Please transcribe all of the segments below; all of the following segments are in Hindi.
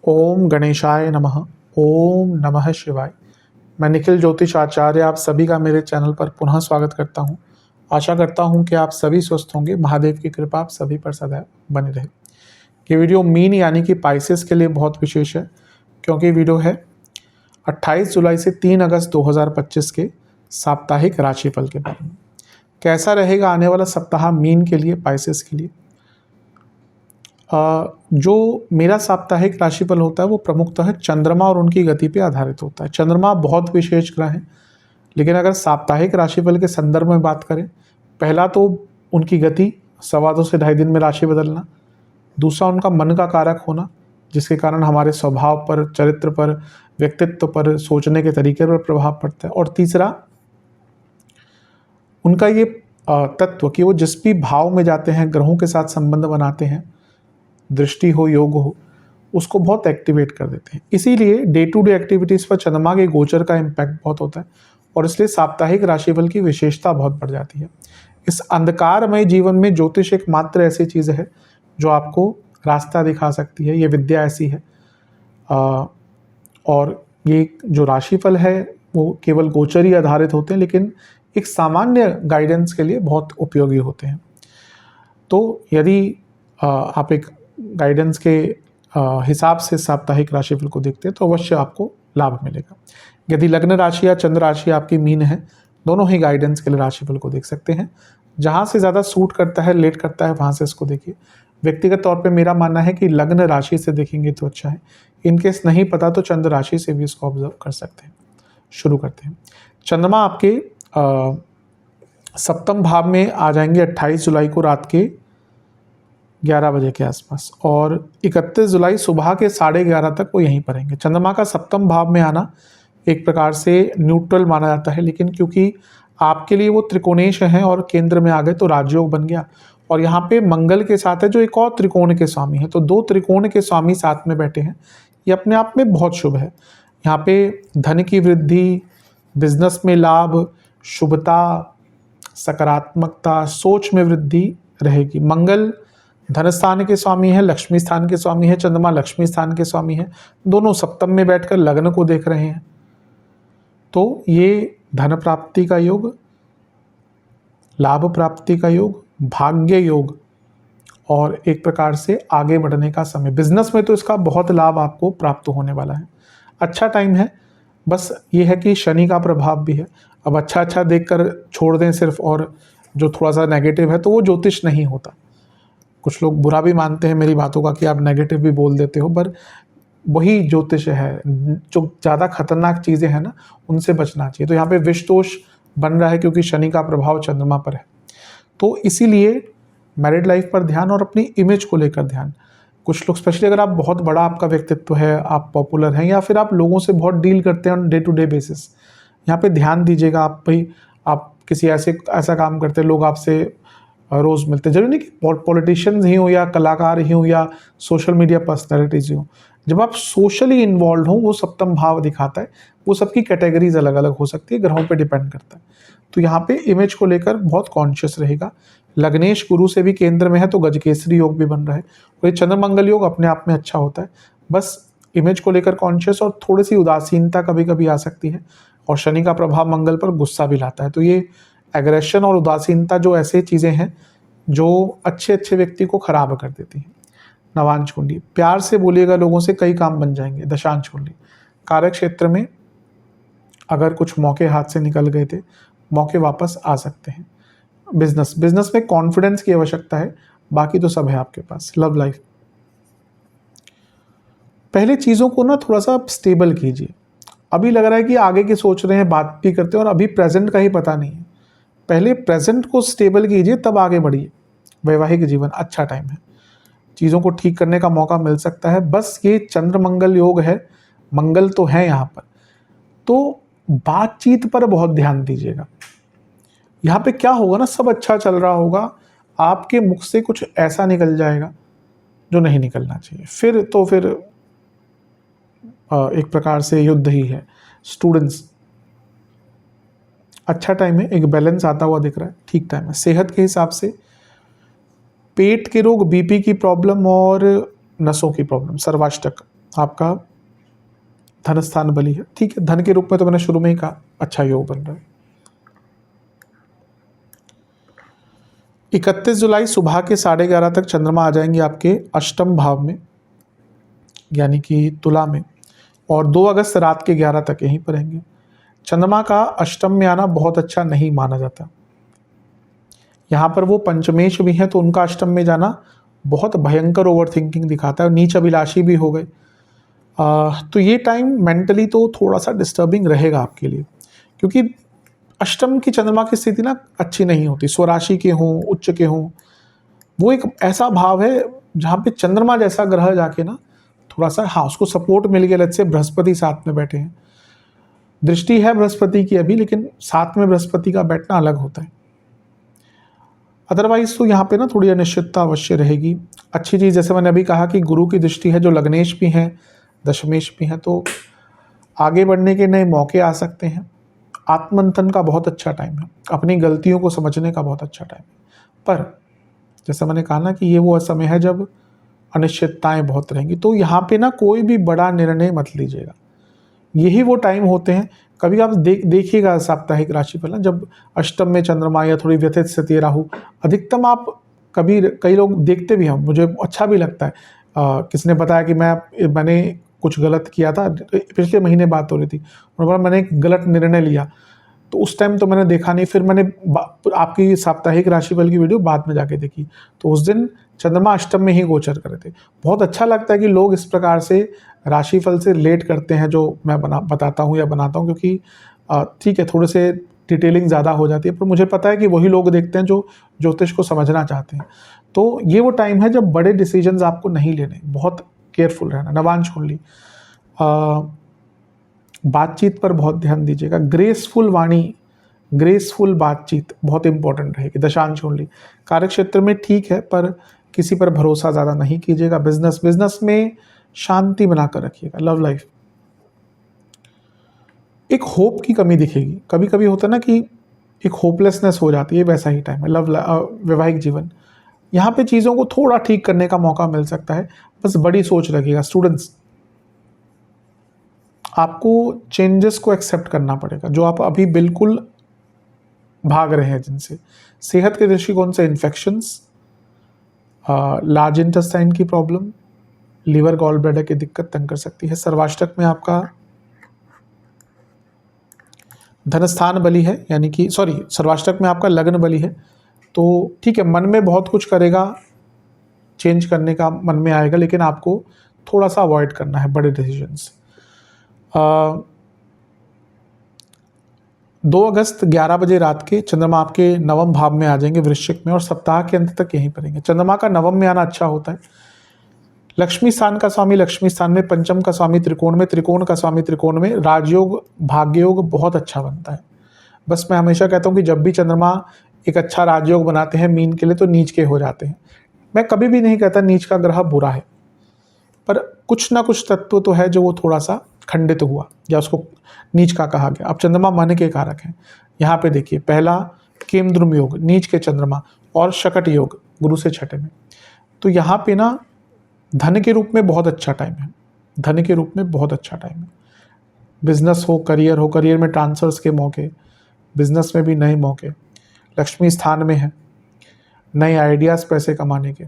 ओम गणेशाय नमः। ओम नमः शिवाय। मैं निखिल ज्योतिष आचार्य आप सभी का मेरे चैनल पर पुनः स्वागत करता हूं। आशा करता हूं कि आप सभी स्वस्थ होंगे। महादेव की कृपा आप सभी पर सदैव बनी रहे। ये वीडियो मीन यानी कि पाइसेस के लिए बहुत विशेष है, क्योंकि वीडियो है 28 जुलाई से 3 अगस्त 2025 के साप्ताहिक राशिफल के बारे में। कैसा रहेगा आने वाला सप्ताह मीन के लिए, पाइसेस के लिए। जो मेरा साप्ताहिक राशिफल होता है वो प्रमुखतः चंद्रमा और उनकी गति पे आधारित होता है। चंद्रमा बहुत विशेष ग्रह है, लेकिन अगर साप्ताहिक राशिफल के संदर्भ में बात करें, पहला तो उनकी गति 2.25 से 2.5 दिन में राशि बदलना, दूसरा उनका मन का कारक होना, जिसके कारण हमारे स्वभाव पर, चरित्र पर, व्यक्तित्व पर, सोचने के तरीके पर प्रभाव पड़ता है, और तीसरा उनका ये तत्व कि वो जिस भी भाव में जाते हैं, ग्रहों के साथ संबंध बनाते हैं, दृष्टि हो, योग हो, उसको बहुत एक्टिवेट कर देते हैं। इसीलिए डे टू डे एक्टिविटीज़ पर चंद्रमा के गोचर का इम्पैक्ट बहुत होता है, और इसलिए साप्ताहिक राशिफल की विशेषता बहुत बढ़ जाती है। इस अंधकारमय जीवन में ज्योतिष एक मात्र ऐसी चीज़ है जो आपको रास्ता दिखा सकती है। ये विद्या ऐसी है, और ये जो राशिफल है वो केवल गोचर ही आधारित होते हैं, लेकिन एक सामान्य गाइडेंस के लिए बहुत उपयोगी होते हैं। तो यदि आप एक गाइडेंस के हिसाब से साप्ताहिक राशिफल को देखते हैं तो अवश्य आपको लाभ मिलेगा। यदि लग्न राशि या चंद्र राशि आपकी मीन है, दोनों ही गाइडेंस के लिए राशिफल को देख सकते हैं। जहाँ से ज़्यादा सूट करता है, लेट करता है, वहाँ से इसको देखिए। व्यक्तिगत तौर पे मेरा मानना है कि लग्न राशि से देखेंगे तो अच्छा है। इनकेस नहीं पता तो चंद्र राशि से भी इसको ऑब्जर्व कर सकते हैं। शुरू करते हैं। चंद्रमा आपके सप्तम भाव में आ जाएंगे 28 जुलाई को रात के 11 बजे के आसपास, और 31 जुलाई सुबह के 11:30 तक वो यहीं पर रहेंगे। चंद्रमा का सप्तम भाव में आना एक प्रकार से न्यूट्रल माना जाता है, लेकिन क्योंकि आपके लिए वो त्रिकोणेश हैं और केंद्र में आ गए तो राजयोग बन गया, और यहाँ पे मंगल के साथ है जो एक और त्रिकोण के स्वामी है, तो 2 त्रिकोण के स्वामी साथ में बैठे हैं। ये अपने आप में बहुत शुभ है। यहाँ पे धन की वृद्धि, बिजनेस में लाभ, शुभता, सकारात्मकता, सोच में वृद्धि रहेगी। मंगल धन स्थान के स्वामी है, लक्ष्मी स्थान के स्वामी है। चंद्रमा लक्ष्मी स्थान के स्वामी है। दोनों सप्तम में बैठकर लग्न को देख रहे हैं, तो ये धन प्राप्ति का योग, लाभ प्राप्ति का योग, भाग्य योग, और एक प्रकार से आगे बढ़ने का समय। बिजनेस में तो इसका बहुत लाभ आपको प्राप्त होने वाला है। अच्छा टाइम है। बस ये है कि शनि का प्रभाव भी है। अब अच्छा देखकर छोड़ दें सिर्फ, और जो थोड़ा सा नेगेटिव है तो वो ज्योतिष नहीं होता। कुछ लोग बुरा भी मानते हैं मेरी बातों का कि आप नेगेटिव भी बोल देते हो, पर वही ज्योतिष है। जो ज़्यादा खतरनाक चीज़ें हैं ना, उनसे बचना चाहिए। तो यहाँ पे विष दोष बन रहा है क्योंकि शनि का प्रभाव चंद्रमा पर है। तो इसीलिए मैरिड लाइफ पर ध्यान और अपनी इमेज को लेकर ध्यान। कुछ लोग, स्पेशली अगर आप बहुत बड़ा आपका व्यक्तित्व है, आप पॉपुलर हैं, या फिर आप लोगों से बहुत डील करते हैं on day to day basis, यहाँ पे ध्यान दीजिएगा। आप भाई, आप किसी ऐसा काम करते हैं, लोग आपसे रोज़ मिलते हैं। जरूरी नहीं कि पॉलिटिशियंस ही हो, या कलाकार ही हो, या सोशल मीडिया पर्सनैलिटीज़ ही हो। जब आप सोशली इन्वॉल्व हो, वो सप्तम भाव दिखाता है। वो सबकी कैटेगरीज अलग अलग हो सकती है, ग्रहों पे डिपेंड करता है। तो यहाँ पे इमेज को लेकर बहुत कॉन्शियस रहेगा। लग्नेश गुरु से भी केंद्र में है, तो गजकेसरी योग भी बन रहा है, और ये चंद्र मंगल योग अपने आप में अच्छा होता है। बस इमेज को लेकर कॉन्शियस, और थोड़ी सी उदासीनता कभी कभी आ सकती है, और शनि का प्रभाव मंगल पर गुस्सा भी लाता है। तो ये एग्रेशन और उदासीनता जो ऐसे चीज़ें हैं जो अच्छे व्यक्ति को खराब कर देती हैं। नवांश कुंडली, प्यार से बोलिएगा लोगों से, कई काम बन जाएंगे। दशांश कुंडली, कार्य क्षेत्र में अगर कुछ मौके हाथ से निकल गए थे, मौके वापस आ सकते हैं। बिजनेस में कॉन्फिडेंस की आवश्यकता है, बाकी तो सब है आपके पास। लव लाइफ, पहले चीज़ों को ना थोड़ा सा स्टेबल कीजिए। अभी लग रहा है कि आगे की सोच रहे हैं, बात भी करते हैं, और अभी प्रेजेंट का ही पता नहीं है। पहले प्रेजेंट को स्टेबल कीजिए, तब आगे बढ़िए। वैवाहिक जीवन अच्छा टाइम है, चीज़ों को ठीक करने का मौका मिल सकता है। बस ये चंद्र मंगल योग है, मंगल तो है यहाँ पर, तो बातचीत पर बहुत ध्यान दीजिएगा। यहाँ पे क्या होगा ना, सब अच्छा चल रहा होगा, आपके मुख से कुछ ऐसा निकल जाएगा जो नहीं निकलना चाहिए। फिर एक प्रकार से युद्ध ही है। स्टूडेंट्स, अच्छा टाइम है, एक बैलेंस आता हुआ दिख रहा है, ठीक टाइम है। सेहत के हिसाब से पेट के रोग, बीपी की प्रॉब्लम और नसों की प्रॉब्लम। सर्वाष्टक आपका धन स्थान बली है, ठीक है। धन के रूप में तो मैंने शुरू में ही कहा अच्छा योग बन रहा है। 31 जुलाई सुबह के 11:30 तक चंद्रमा आ जाएंगे आपके अष्टम भाव में, यानी कि तुला में, और 2 अगस्त रात के 11 तक यहीं पर रहेंगे। चंद्रमा का अष्टम में आना बहुत अच्छा नहीं माना जाता। यहाँ पर वो पंचमेश भी हैं तो उनका अष्टम में जाना बहुत भयंकर ओवर थिंकिंग दिखाता है, और नीच अभिलाषी भी हो गए। तो ये टाइम मेंटली तो थोड़ा सा डिस्टर्बिंग रहेगा आपके लिए, क्योंकि अष्टम की चंद्रमा की स्थिति ना अच्छी नहीं होती। स्वराशि के हों, उच्च के हों, वो एक ऐसा भाव है जहाँ पे चंद्रमा जैसा ग्रह जाके ना थोड़ा सा, हाँ उसको सपोर्ट मिल गया, लेट्स से बृहस्पति साथ में बैठे हैं, दृष्टि है बृहस्पति की अभी, लेकिन साथ में बृहस्पति का बैठना अलग होता है। अदरवाइज तो यहाँ पे ना थोड़ी अनिश्चितता अवश्य रहेगी। अच्छी चीज़ जैसे मैंने अभी कहा कि गुरु की दृष्टि है, जो लग्नेश भी हैं दशमेश भी हैं, तो आगे बढ़ने के नए मौके आ सकते हैं। आत्मंथन का बहुत अच्छा टाइम है, अपनी गलतियों को समझने का बहुत अच्छा टाइम है। पर जैसा मैंने कहा ना कि ये वो समय है जब अनिश्चितताएं बहुत रहेंगी, तो यहाँ पे ना कोई भी बड़ा निर्णय मत लीजिएगा। यही वो टाइम होते हैं, कभी आप देखिएगा साप्ताहिक राशिफल ना, जब अष्टम में चंद्रमा या थोड़ी व्यथित स्थिति राहु, अधिकतम आप कई लोग देखते भी हैं, मुझे अच्छा भी लगता है। किसने बताया कि मैंने कुछ गलत किया था, पिछले महीने बात हो रही थी, उन्होंने बोला मैंने एक गलत निर्णय लिया, तो उस टाइम तो मैंने देखा नहीं, फिर मैंने आपकी साप्ताहिक राशिफल की वीडियो बाद में जाके देखी, तो उस दिन चंद्रमा अष्टम में ही गोचर कर रहे थे। बहुत अच्छा लगता है कि लोग इस प्रकार से राशिफल से रिलेट करते हैं जो मैं बताता हूँ या बनाता हूँ, क्योंकि ठीक है थोड़े से डिटेलिंग ज़्यादा हो जाती है, पर मुझे पता है कि वही लोग देखते हैं जो ज्योतिष को समझना चाहते हैं। तो ये वो टाइम है जब बड़े डिसीजंस आपको नहीं लेने, बहुत केयरफुल रहना। नवांश कुंडली, बातचीत पर बहुत ध्यान दीजिएगा। ग्रेसफुल वाणी, ग्रेसफुल बातचीत बहुत इंपॉर्टेंट रहेगी। दशांश कुंडली, कार्य क्षेत्र में ठीक है पर किसी पर भरोसा ज़्यादा नहीं कीजिएगा। बिजनेस में शांति बनाकर रखिएगा। लव लाइफ, एक होप की कमी दिखेगी, कभी कभी होता है ना कि एक होपलेसनेस हो जाती है, वैसा ही टाइम है। वैवाहिक जीवन, यहाँ पे चीज़ों को थोड़ा ठीक करने का मौका मिल सकता है, बस बड़ी सोच रखिएगा। स्टूडेंट्स, आपको चेंजेस को एक्सेप्ट करना पड़ेगा जो आप अभी बिल्कुल भाग रहे हैं जिनसे। सेहत के दृष्टिकोण से इन्फेक्शंस, लार्ज इंटेस्टाइन की प्रॉब्लम, लीवर गॉल ब्लैडर की दिक्कत तंग कर सकती है। सर्वाष्टक में आपका धनस्थान बली है, यानी कि सर्वाष्टक में आपका लग्न बली है, तो ठीक है मन में बहुत कुछ करेगा, चेंज करने का मन में आएगा, लेकिन आपको थोड़ा सा अवॉइड करना है बड़े डिसीजंस। 2 अगस्त 11 बजे रात के चंद्रमा आपके नवम भाव में आ जाएंगे वृश्चिक में, और सप्ताह के अंत तक यहीं पर रहेंगे। चंद्रमा का नवम में आना अच्छा होता है। लक्ष्मी स्थान का स्वामी लक्ष्मी स्थान में, पंचम का स्वामी त्रिकोण में, त्रिकोण का स्वामी त्रिकोण में, राजयोग भाग्ययोग बहुत अच्छा बनता है। बस मैं हमेशा कहता हूँ कि जब भी चंद्रमा एक अच्छा राजयोग बनाते हैं मीन के लिए, तो नीच के हो जाते हैं। मैं कभी भी नहीं कहता नीच का ग्रह बुरा है, पर कुछ ना कुछ तत्व तो है जो वो थोड़ा सा खंडित हुआ या उसको नीच का कहा गया। अब चंद्रमा मन के कारक हैं। यहाँ पे देखिए, पहला केमद्रुम योग नीच के चंद्रमा, और शकट योग गुरु से छठे में। तो यहाँ पे ना धन के रूप में बहुत अच्छा टाइम है, धन के रूप में बहुत अच्छा टाइम है। बिजनेस हो, करियर में ट्रांसफर्स के मौके, बिजनेस में भी नए मौके। लक्ष्मी स्थान में है, नए आइडियाज़ पैसे कमाने के।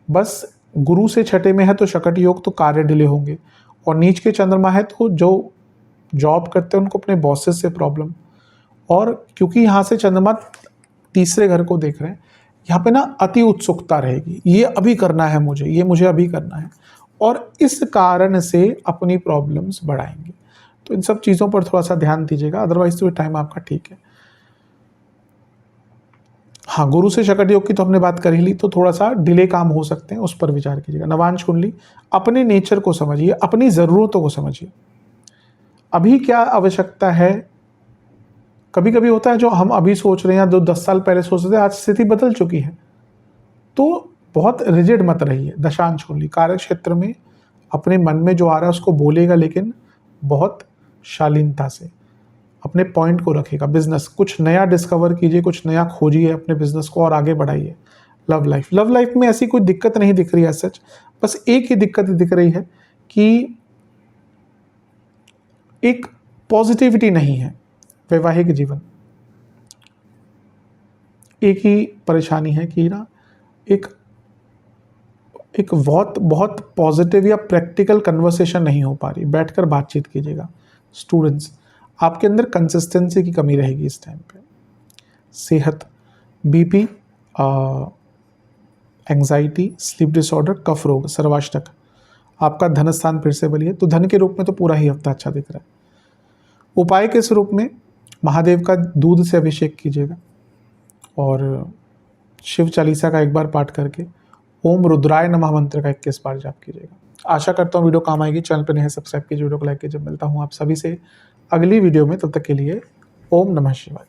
बस गुरु से छठे में है तो शकट योग, तो कार्य डिले होंगे। और नीच के चंद्रमा है तो जो जॉब करते हैं उनको अपने बॉसेस से प्रॉब्लम, और क्योंकि यहाँ से चंद्रमा तीसरे घर को देख रहे हैं, यहाँ पे ना अति उत्सुकता रहेगी, ये अभी करना है मुझे, ये मुझे अभी करना है, और इस कारण से अपनी प्रॉब्लम्स बढ़ाएंगे। तो इन सब चीज़ों पर थोड़ा सा ध्यान दीजिएगा, अदरवाइज तो ये टाइम आपका ठीक है। हाँ, गुरु से शकट योग की तो हमने बात कर ही ली, तो थोड़ा सा डिले काम हो सकते हैं, उस पर विचार कीजिएगा। नवांश कुंडली, अपने नेचर को समझिए, अपनी ज़रूरतों को समझिए, अभी क्या आवश्यकता है। कभी कभी होता है जो हम अभी सोच रहे हैं, 10 साल पहले सोच रहे थे, आज स्थिति बदल चुकी है, तो बहुत रिजिड मत रहिए। दशांश कुंडली, कार्य क्षेत्र में अपने मन में जो आ रहा है उसको बोलेगा, लेकिन बहुत शालीनता से अपने पॉइंट को रखेगा। बिजनेस, कुछ नया डिस्कवर कीजिए, कुछ नया खोजिए, अपने बिजनेस को और आगे बढ़ाइए। लव लाइफ में ऐसी कोई दिक्कत नहीं दिख रही है सच, बस एक ही दिक्कत दिख रही है कि एक पॉजिटिविटी नहीं है वैवाहिक जीवन। एक ही परेशानी है कि ना एक बहुत पॉजिटिव या प्रैक्टिकल कन्वर्सेशन नहीं हो पा रही। बैठकर बातचीत कीजिएगा। स्टूडेंट्स, आपके अंदर कंसिस्टेंसी की कमी रहेगी इस टाइम पे। सेहत, बीपी, एंजाइटी, स्लीप डिसऑर्डर, कफ रोग, सर्वाष्टक। आपका धन स्थान फिर से बलिए, तो धन के रूप में तो पूरा ही हफ्ता अच्छा दिख रहा है। उपाय के स्वरूप में महादेव का दूध से अभिषेक कीजिएगा और शिव चालीसा का एक बार पाठ करके ओम रुद्राय नमः मंत्र का 21 बार जाप कीजिएगा। आशा करता हूँ वीडियो काम आएगी। चैनल पर नहीं सब्सक्राइब कीजिए, वीडियो को लाइक कीजिए। मिलता हूँ आप सभी से अगली वीडियो में, तब तक के लिए ओम नमः शिवाय।